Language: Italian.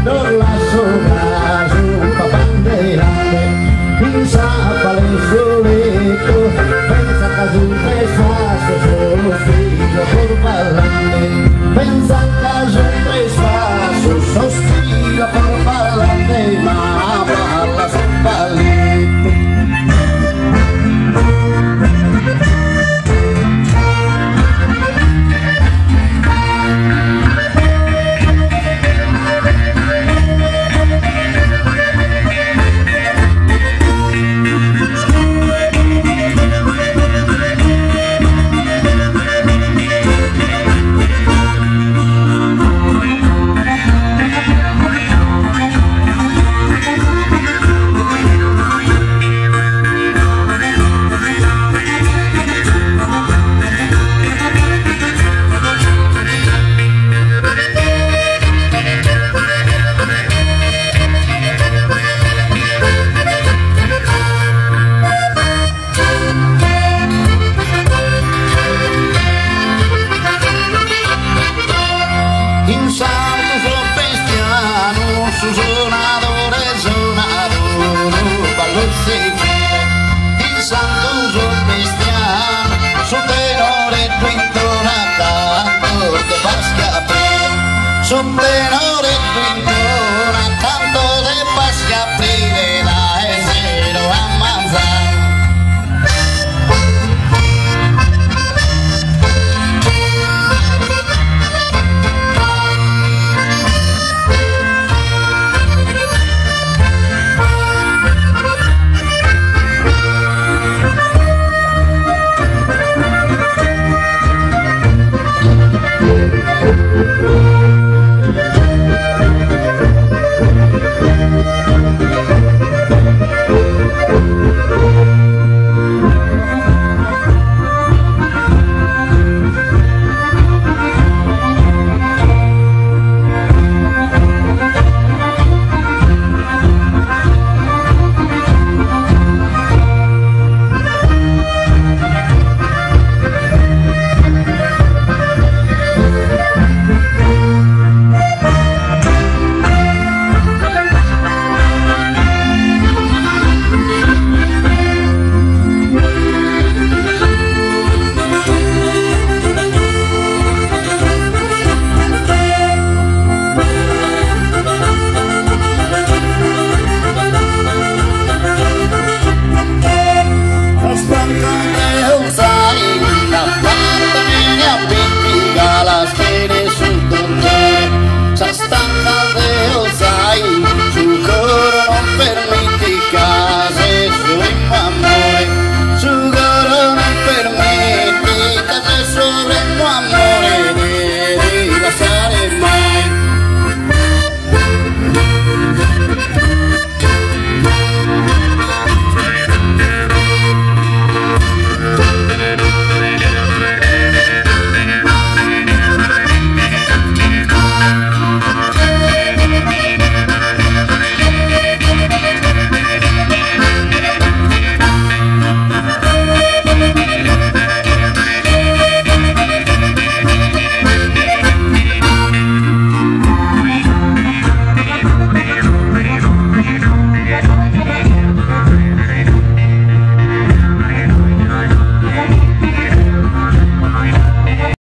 non la sopra su un papandelare, in sapale soletto, pensa che su un pescato solo figlio por ballante, pensa che su un pescato solo figlio por ballante, ma balla sul balletto. Il santo sul cristiano, su tenore intorno a canto, che pasca prima, su tenore